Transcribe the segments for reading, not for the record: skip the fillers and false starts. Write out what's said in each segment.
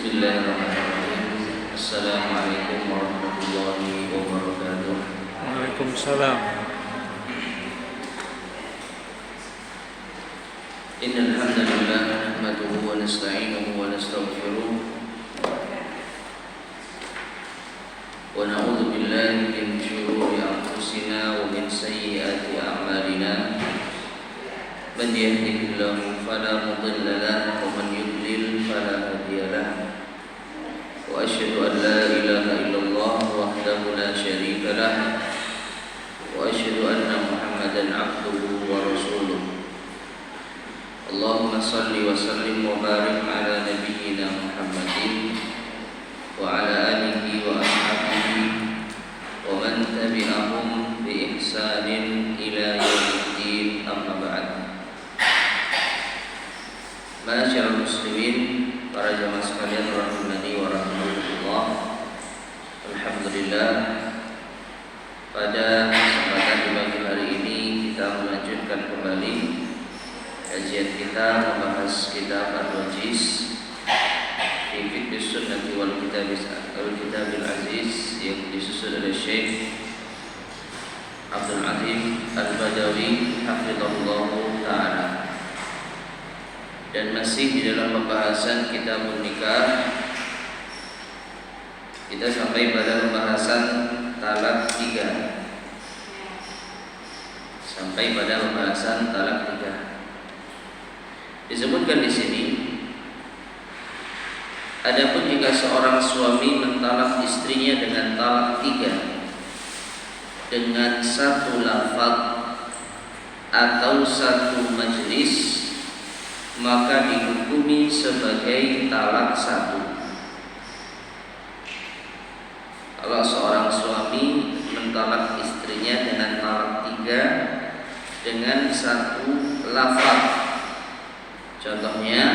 Bismillahirrahmanirrahim. Assalamualaikum warahmatullahi wabarakatuh. Waalaikumsalam. Innal hamdalillah nahmaduhu wa nasta'inuhu wa nastaghfiruh wa na'udzu billahi min shururi anfusina wa min sayyiati a'malina. Man yahdihillahu fala mudilla lahu wa man yudlil fala hadiya lahu. Wa asyhadu an la ilaha illallah wahdahu la syarika lahu wa asyhadu anna Muhammadan 'abduhu wa rasuluh. Allahumma salli wa sallim wa barik ala nabiyyina Muhammadin wa ala alihi wa ashabihi wa man tabi'ahum bi ihsanin ila yaumiddin, amma ba'd. Ma'asyiral muslimin, para jamaah sekalian rahimani wa rahmatullah. Alhamdulillah, pada kesempatan di pagi hari ini kita melanjutkan kembali kajian kita membahas kitab Al-Wajiz fi Fiqh Sunnah wal Kitabil Aziz yang disusun oleh Syekh Abdul Azim Al-Badawi hafizahullah ta'ala. Dan masih di dalam pembahasan kitab nikah, kita sampai pada pembahasan talak 3. Sampai pada pembahasan talak 3. Disebutkan di sini, adapun jika seorang suami mentalak istrinya dengan talak 3 dengan satu lafaz atau satu majlis, maka dihukumi sebagai talak 1. Kalau seorang suami mentalak istrinya dengan talak 3 dengan satu lafaz, contohnya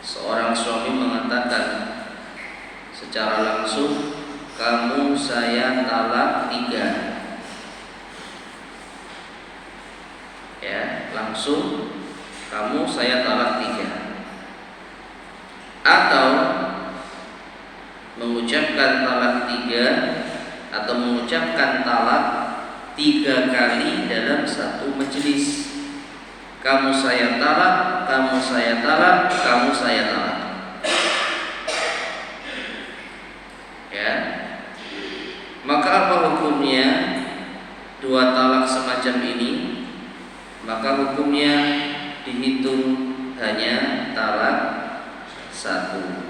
seorang suami mengatakan secara langsung, kamu saya talak 3, ya, langsung kamu saya talak 3, atau mengucapkan talak 3 atau mengucapkan talak 3 kali dalam satu majelis. Kamu saya talak, kamu saya talak, kamu saya talak, ya. Maka apa hukumnya 2 talak semacam ini? Maka hukumnya dihitung hanya talak 1.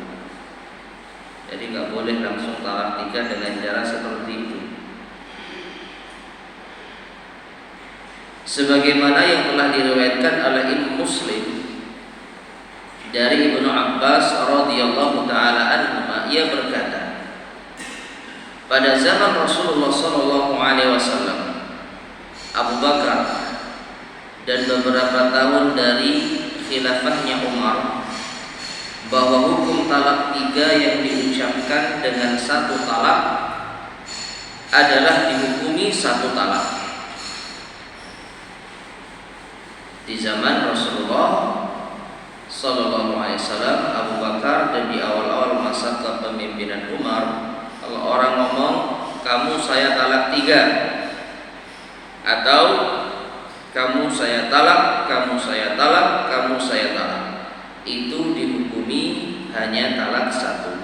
Jadi nggak boleh langsung talak 3 dengan cara seperti itu. Sebagaimana yang telah diriwayatkan oleh Imam Muslim dari Ibnu Abbas radhiyallahu taala anhu, ia berkata, pada zaman Rasulullah sallallahu alaihi wasallam, Abu Bakar dan beberapa tahun dari khilafahnya Umar, bahwa hukum talak 3 yang diucapkan dengan satu talak adalah dihukumi satu talak. Di zaman Rasulullah sallallahu alaihi wasallam, Abu Bakar, dan di awal-awal masa kepemimpinan Umar, kalau orang ngomong kamu saya talak 3 atau kamu saya talak, kamu saya talak, kamu saya talak, itu dihukumi hanya talak 1.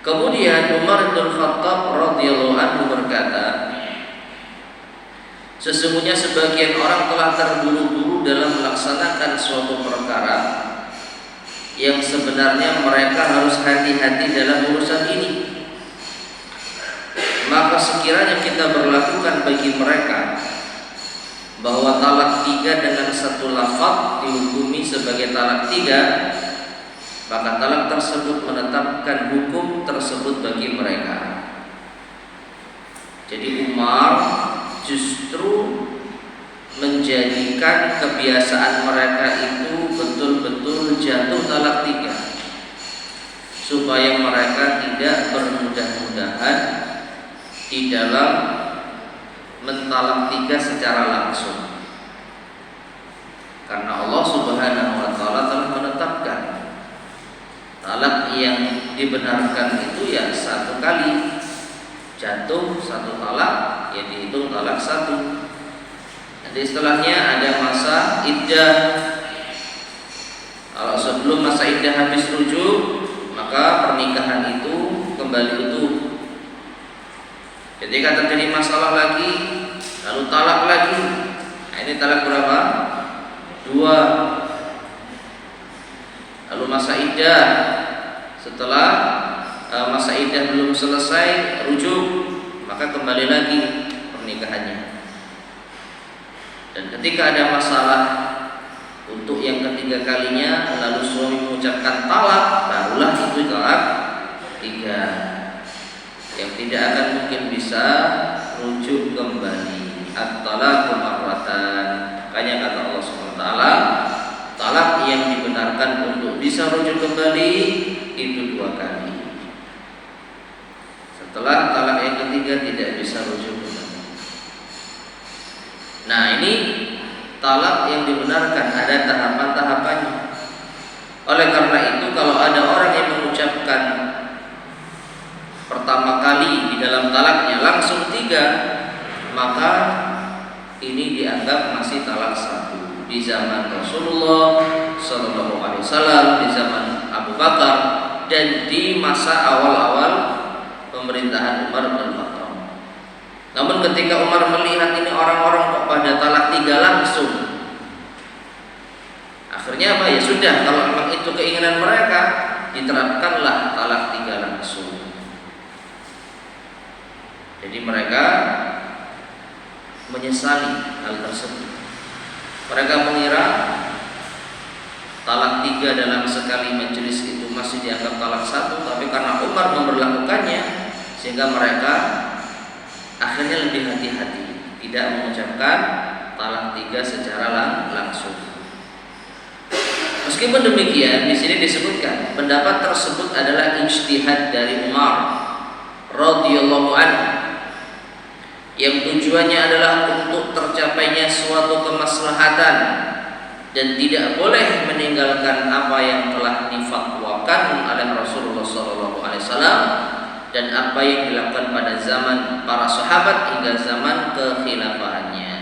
Kemudian Umar bin Khattab radhiyallahu anhu berkata, sesungguhnya sebagian orang telah terburu-buru dalam melaksanakan suatu perkara yang sebenarnya mereka harus hati-hati dalam urusan ini. Maka sekiranya kita berlakukan bagi mereka bahwa talak 3 dengan satu lafaz dihukumi sebagai talak 3, maka talak tersebut menetapkan hukum tersebut bagi mereka. Jadi Umar justru menjadikan kebiasaan mereka itu betul-betul jatuh talak 3, supaya mereka tidak bermudah-mudahan di dalam mentalak 3 secara langsung. Karena Allah Subhanahu wa taala telah menetapkan dibenarkan itu ya satu kali jatuh satu talak, ya dihitung talak satu. Nanti setelahnya ada masa iddah. Kalau sebelum masa iddah habis rujuk, maka pernikahan itu kembali utuh. Ketika terjadi masalah lagi, lalu talak lagi. Nah, ini talak berapa? 2. Lalu masa iddah. Setelah masa iddah belum selesai rujuk, maka kembali lagi pernikahannya. Dan ketika ada masalah untuk yang ketiga kalinya, lalu suami mengucapkan talak, barulah itu talak 3, yang tidak akan mungkin bisa rujuk kembali. At-talaqu marratan. Makanya kata Allah SWT, talak yang dibenarkan untuk bisa rujuk kembali itu 2 kali. Setelah talak yang ketiga tidak bisa rujuk kembali. Nah, ini talak yang dibenarkan, ada tahapan-tahapannya. Oleh karena itu, kalau ada orang yang mengucapkan pertama kali di dalam talaknya langsung 3, maka ini dianggap masih talak 1 di zaman Rasulullah SAW, di zaman Abu Bakar, dan di masa awal-awal pemerintahan Umar bin Khattab. Namun ketika Umar melihat ini orang-orang kok pada talak 3 langsung, akhirnya apa? Ya sudah, kalau memang itu keinginan mereka, diterapkanlah talak 3 langsung. Jadi mereka menyesali hal tersebut. Mereka mengira talak 3 dalam sekali majelis itu masih dianggap talak 1, tapi karena Umar memberlakukannya, sehingga mereka akhirnya lebih hati-hati, tidak mengucapkan talak 3 secara langsung. Meskipun demikian, di sini disebutkan pendapat tersebut adalah ijtihad dari Umar radhiyallahu anhu, yang tujuannya adalah untuk tercapainya suatu kemaslahatan dan tidak boleh meninggalkan apa yang telah difatwakan oleh Rasulullah SAW dan apa yang dilakukan pada zaman para sahabat hingga zaman kekhilafahannya.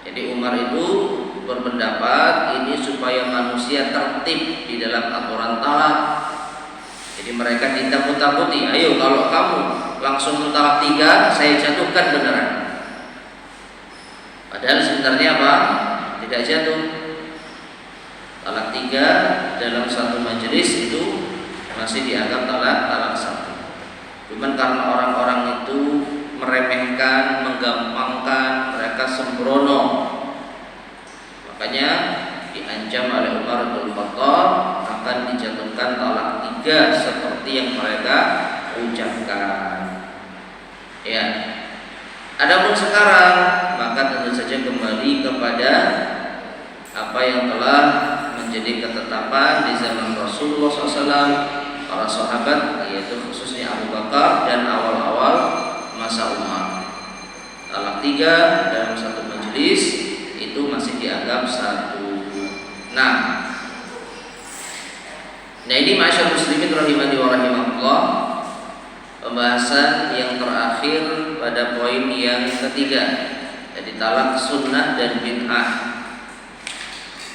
Jadi Umar itu berpendapat ini supaya manusia tertib di dalam aturan talak. Jadi mereka ditakut-takuti, ayo kalau kamu langsung mentalak 3, saya jatuhkan beneran. Padahal sebenarnya apa? Tidak jatuh. Talak 3 dalam satu majelis itu masih dianggap talak 1. Cuman karena orang-orang itu meremehkan, menggampangkan, mereka sembrono, makanya diancam oleh Umar bin Khattab akan dijatuhkan talak 3 seperti yang mereka ucapkan. Ya. Adapun sekarang, maka tentu saja kembali kepada apa yang telah menjadi ketetapan di zaman Rasulullah SAW, para sahabat, yaitu khususnya Abu Bakar dan awal-awal masa Umar. Talak 3 dalam satu majelis itu masih dianggap 1. Nah ini masyarakat muslimin rahimani wa rahimakumullah, pembahasan yang terakhir pada poin yang ketiga, jadi talak sunnah dan bid'ah.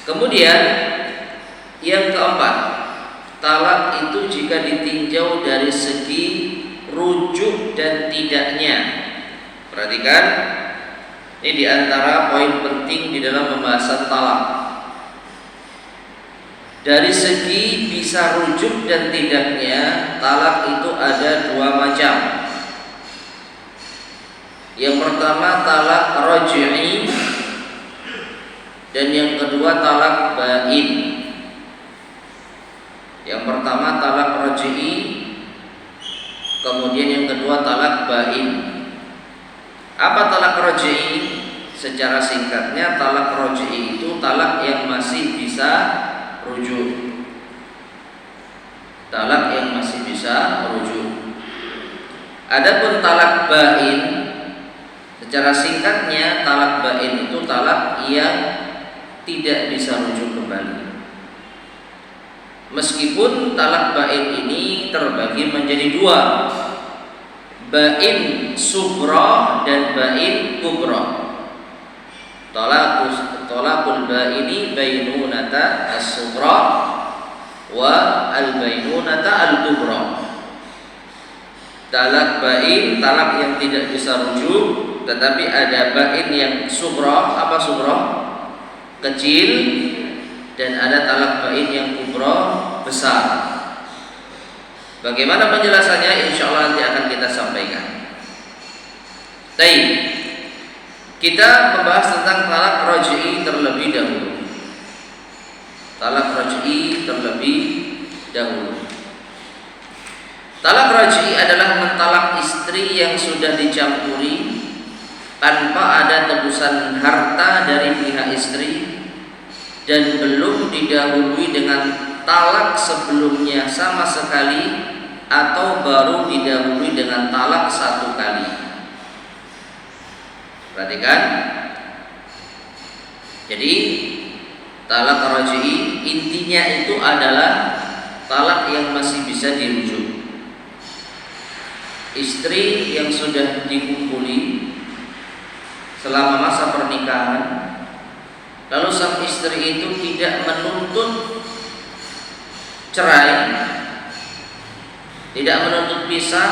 Kemudian yang keempat, talak itu jika ditinjau dari segi rujuk dan tidaknya. Perhatikan, ini diantara poin penting di dalam pembahasan talak. Dari segi bisa rujuk dan tidaknya, talak itu ada 2 macam. Yang pertama talak raj'i, dan yang kedua talak bain. Yang pertama talak raj'i, kemudian yang kedua talak bain. Apa talak raj'i? Secara singkatnya, talak raj'i itu talak yang masih bisa rujuk. Talak yang masih bisa rujuk. Adapun talak bain, secara singkatnya talak bain itu talak yang tidak bisa rujuk kembali. Meskipun talak bain ini terbagi menjadi dua, bain sughra dan bain kubra. Talaqul baini bainunata as-sughra wa al-bainunata al-kubra. Talak bain, talak yang tidak bisa rujuk, tetapi ada bain yang sughra. Apa sughra? Kecil. Dan ada talak bain yang kubra, besar. Bagaimana penjelasannya? Insyaallah nanti akan kita sampaikan. Baik, kita membahas tentang talak raj'i terlebih dahulu. Talak raj'i terlebih dahulu. Talak raj'i adalah mentalak istri yang sudah dicampuri tanpa ada tebusan harta dari pihak istri dan belum didahului dengan talak sebelumnya sama sekali atau baru didahului dengan talak satu kali. Perhatikan. Jadi talak raj'i intinya itu adalah talak yang masih bisa dirujuk. Istri yang sudah dikumpuli selama masa pernikahan, lalu sang istri itu tidak menuntut cerai, tidak menuntut pisah,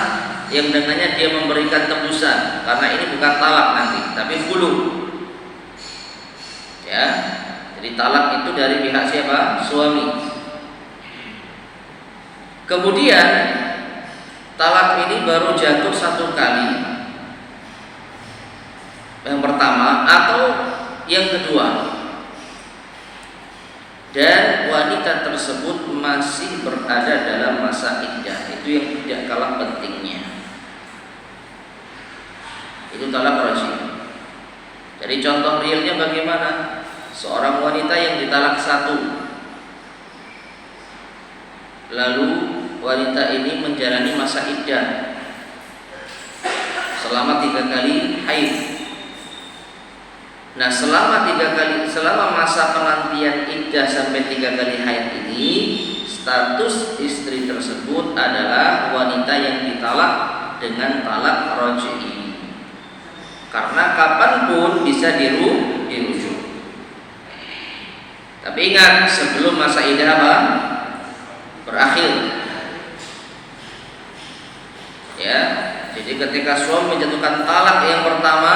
yang dengannya dia memberikan tebusan, karena ini bukan talak nanti, tapi khulu. Ya, jadi talak itu dari pihak siapa? Suami. Kemudian talak ini baru jatuh satu kali, yang pertama atau yang kedua, dan wanita tersebut masih berada dalam masa iddah. Itu yang tidak kalah pentingnya. Itu talak raj'i. Jadi contoh realnya bagaimana? Seorang wanita yang ditalak satu, lalu wanita ini menjalani masa iddah selama 3 kali haid. Nah, selama masa penantian iddah sampai 3 kali haid ini, status istri tersebut adalah wanita yang ditalak dengan talak raj'i. Karena kapanpun bisa dirujuk. Tapi ingat, sebelum masa iddah apa? Berakhir. Ya, jadi ketika suami menjatuhkan talak yang pertama,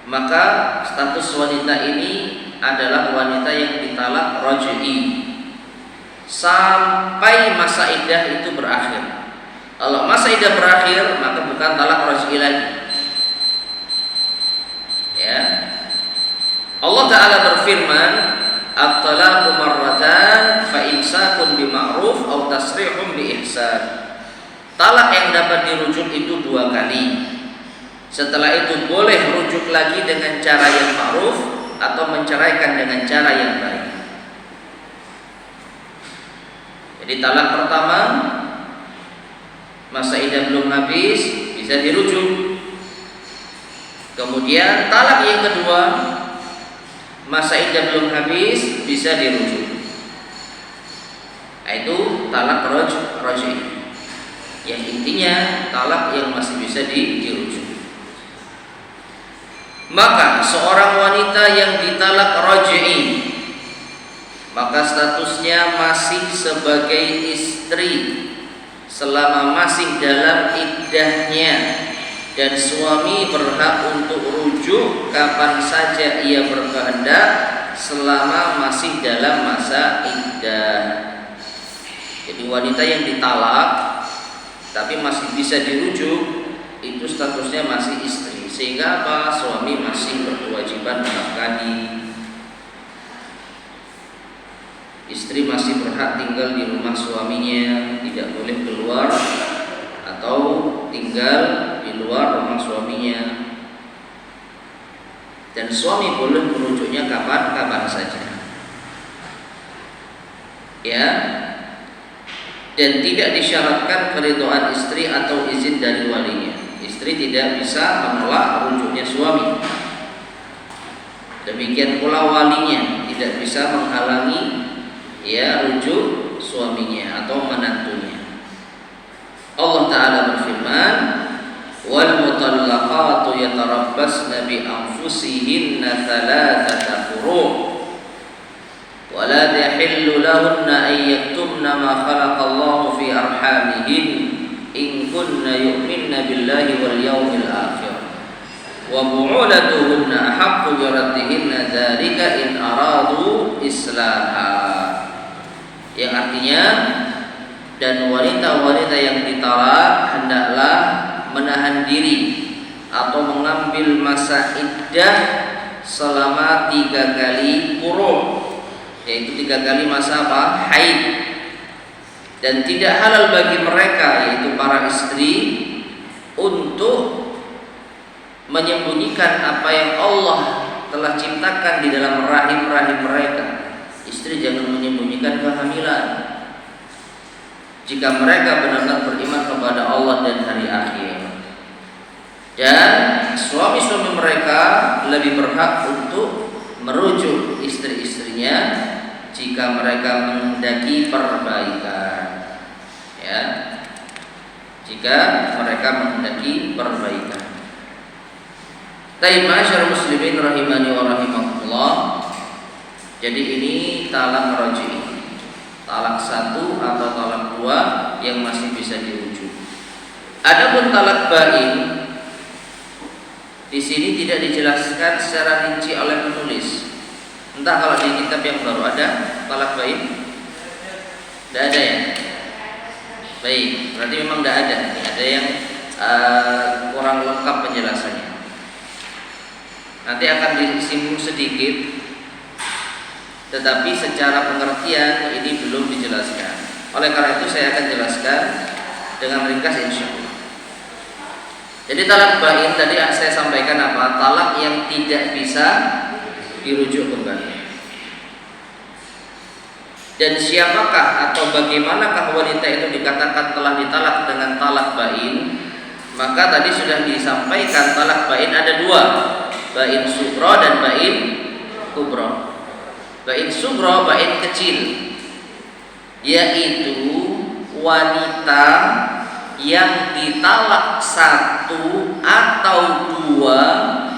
maka status wanita ini adalah wanita yang ditalak raj'i sampai masa iddah itu berakhir. Kalau masa iddah berakhir, maka bukan talak raj'i lagi. Ya. Allah Ta'ala berfirman, at-talaqu marratan fa imsakun bima'ruf aw tasrihun bi ihsan. Talak yang dapat dirujuk itu 2 kali. Setelah itu boleh rujuk lagi dengan cara yang ma'ruf atau menceraikan dengan cara yang baik. Jadi talak pertama, masa iddah belum habis, bisa dirujuk. Kemudian talak yang kedua, masa iddah belum habis, bisa dirujuk. Itu talak raj'i. Yang intinya talak yang masih bisa dirujuk. Maka seorang wanita yang ditalak raj'i, maka statusnya masih sebagai istri selama masih dalam iddahnya, dan suami berhak untuk rujuk kapan saja ia berkehendak selama masih dalam masa iddah. Jadi wanita yang ditalak tapi masih bisa dirujuk, itu statusnya masih istri. Sehingga apa? Suami masih berkewajiban menafkahi. Istri masih berhak tinggal di rumah suaminya, tidak boleh keluar atau tinggal di luar rumah suaminya. Dan suami boleh merujuknya kapan saja. Ya. Dan tidak disyaratkan keridhaan istri atau izin dari walinya. Istri tidak bisa menolak rujuknya suami. Demikian pula walinya tidak bisa menghalangi rujuk suaminya atau menantunya. Allah Ta'ala berfirman, wal mutallaqatu yatarabbasna bi anfusihinna thalathata quru' wa la tahillu lahunna an yaktumna ma khalaqa Allahu fi arhamihin in kunna yu'minna billahi wal yawmil akhir wa bu'ulatuhunna ahaqqu bi raddihinna dzalika in aradu islaha. Yang artinya, dan wanita-wanita yang ditalak hendaklah menahan diri atau mengambil masa iddah selama 3 kali quru', yaitu 3 kali masa haid. Dan tidak halal bagi mereka, yaitu para istri, untuk menyembunyikan apa yang Allah telah ciptakan di dalam rahim-rahim mereka. Istri jangan menyembunyikan kehamilan jika mereka benar-benar beriman kepada Allah dan hari akhir. Dan suami-suami mereka lebih berhak untuk merujuk istri-istrinya jika mereka menghendaki perbaikan. Ya, jika mereka menghendaki perbaikan. Taib masyarakat muslimin rahimani wa rahimakumullah. Jadi ini talak raj'i, talak 1 atau talak 2 yang masih bisa dirujuk. Adapun talak bain, di sini tidak dijelaskan secara rinci oleh penulis. Entah kalau di kitab yang baru ada talak bain, tidak ada ya. Baik, berarti memang tidak ada. Ada yang kurang lengkap penjelasannya. Nanti akan disinggung sedikit, tetapi secara pengertian ini belum dijelaskan. Oleh karena itu saya akan jelaskan dengan ringkas insyaallah. Jadi talak bain tadi saya sampaikan apa? Talak yang tidak bisa dirujuk kembali. Dan siapakah atau bagaimanakah wanita itu dikatakan telah ditalak dengan talak bain? Maka tadi sudah disampaikan talak bain ada 2, bain sughra dan bain kubra. Bain sughra, bain kecil, yaitu wanita yang ditalak 1 atau 2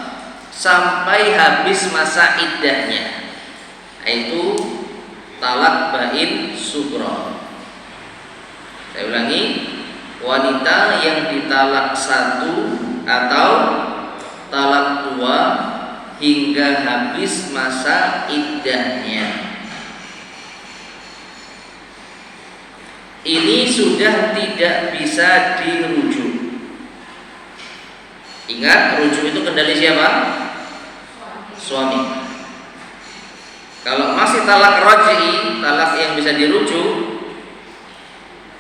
sampai habis masa iddahnya, yaitu talak bain sughra. Saya ulangi, wanita yang ditalak 1 atau talak 2 hingga habis masa iddahnya. Ini sudah tidak bisa dirujuk. Ingat, rujuk itu kendali siapa? Suami. Kalau masih talak raj'i, talak yang bisa dirujuk,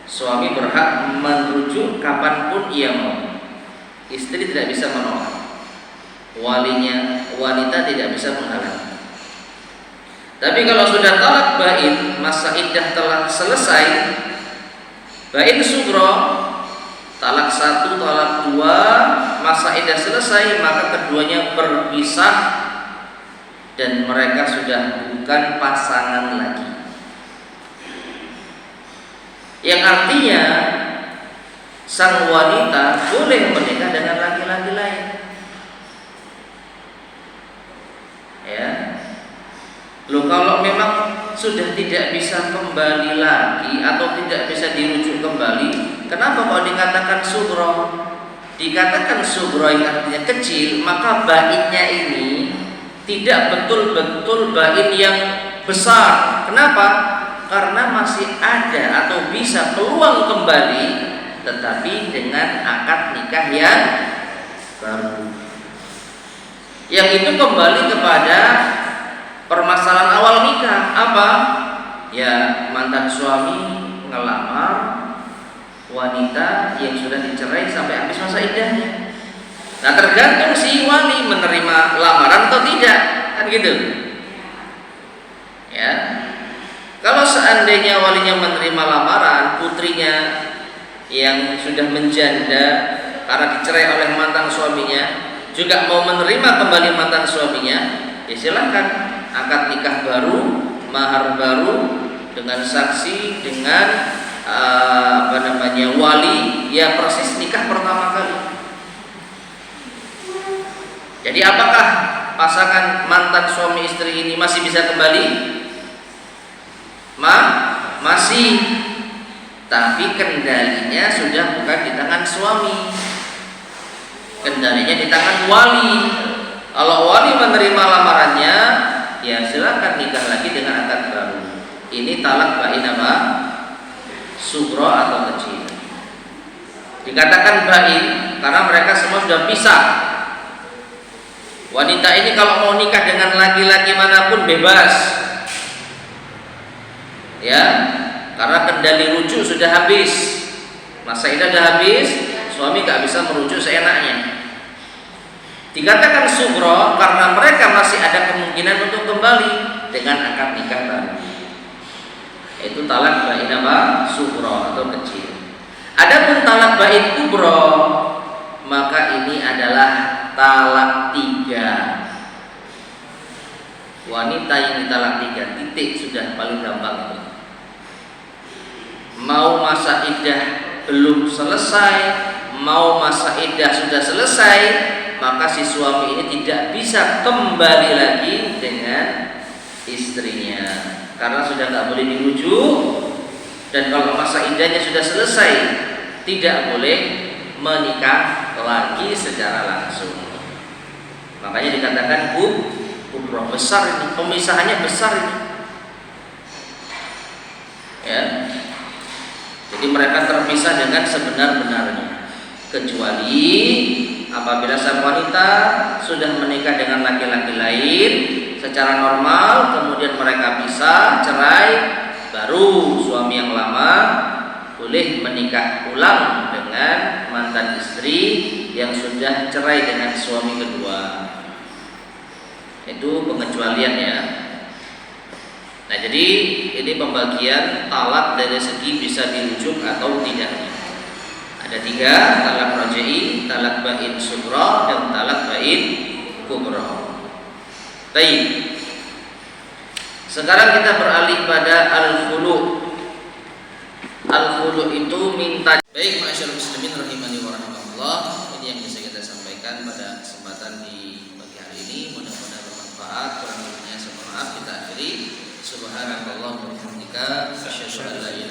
suami berhak merujuk kapanpun ia mau. Istri tidak bisa menolak. Walinya wanita tidak bisa menghalangi. Tapi kalau sudah talak bain, masa iddah telah selesai, bain sughra, talak 1, talak 2, masa iddah selesai, maka keduanya berpisah dan mereka sudah bukan pasangan lagi. Yang artinya sang wanita boleh menikah dengan laki-laki lain. Ya. Loh, kalau memang sudah tidak bisa kembali lagi atau tidak bisa dirujuk kembali, kenapa kok dikatakan sughra? Dikatakan sughra yang artinya kecil, maka bainnya ini tidak betul-betul bain yang besar. Kenapa? Karena masih ada atau bisa peluang kembali, tetapi dengan akad nikah yang baru. Yang itu kembali kepada permasalahan awal nikah. Apa? Ya, mantan suami ngelamar wanita yang sudah dicerai sampai habis masa iddahnya. Nah, tergantung si wali menerima lamaran atau tidak, kan gitu. Ya. Kalau seandainya walinya menerima lamaran, putrinya yang sudah menjanda karena dicerai oleh mantan suaminya juga mau menerima kembali mantan suaminya, ya silahkan, akad nikah baru, mahar baru, dengan saksi, dengan wali, ya persis nikah pertama kali. Jadi apakah pasangan mantan suami istri ini masih bisa kembali? Masih, tapi kendalinya sudah bukan di tangan suami, kendalinya di tangan wali. Kalau wali menerima lamarannya, ya silakan nikah lagi dengan akad baru. Ini talak bain apa? Sugro atau kecil. Dikatakan bain karena mereka semua sudah pisah. Wanita ini kalau mau nikah dengan laki-laki manapun bebas, ya, karena kendali rujuk sudah habis, masa iddah sudah habis, suami gak bisa merujuk seenaknya. Dikatakan sugro karena mereka masih ada kemungkinan untuk kembali dengan akad nikah baru. Itu talak bain apa? Sugro atau kecil. Adapun talak bain kubro, maka ini adalah talak 3. Wanita yang ditalak 3, titik, sudah paling gampang itu. Mau masa iddah belum selesai, mau masa iddah sudah selesai, maka si suami ini tidak bisa kembali lagi dengan istrinya karena sudah tidak boleh dirujuk. Dan kalau masa iddahnya sudah selesai, tidak boleh menikah lagi secara langsung. Makanya dikatakan kubro, besar ini, pemisahannya besar ini, ya. Jadi mereka terpisah dengan sebenar-benarnya, kecuali apabila sang wanita sudah menikah dengan laki-laki lain secara normal, kemudian mereka pisah, cerai, baru suami yang lama boleh menikah ulang dengan mantan istri yang sudah cerai dengan suami kedua. Itu pengecualian, ya. Nah, jadi ini pembagian talak dari segi bisa dirujuk atau tidaknya. Ada 3, talak raj'i, talak bain sugro, dan talak bain kubro. Baik. Sekarang kita beralih pada al-khulu. Al-khulu itu minta. Baik, masyaallah muslimin rahimani wa rahimakumullah. Ini yang bisa kita sampaikan pada kesempatan di pagi hari ini. Mudah-mudahan bermanfaat. Kurang lebihnya saya mohon maaf. Kita akhiri. Subhanallah wa bihamdika, asyhadu an la ilaha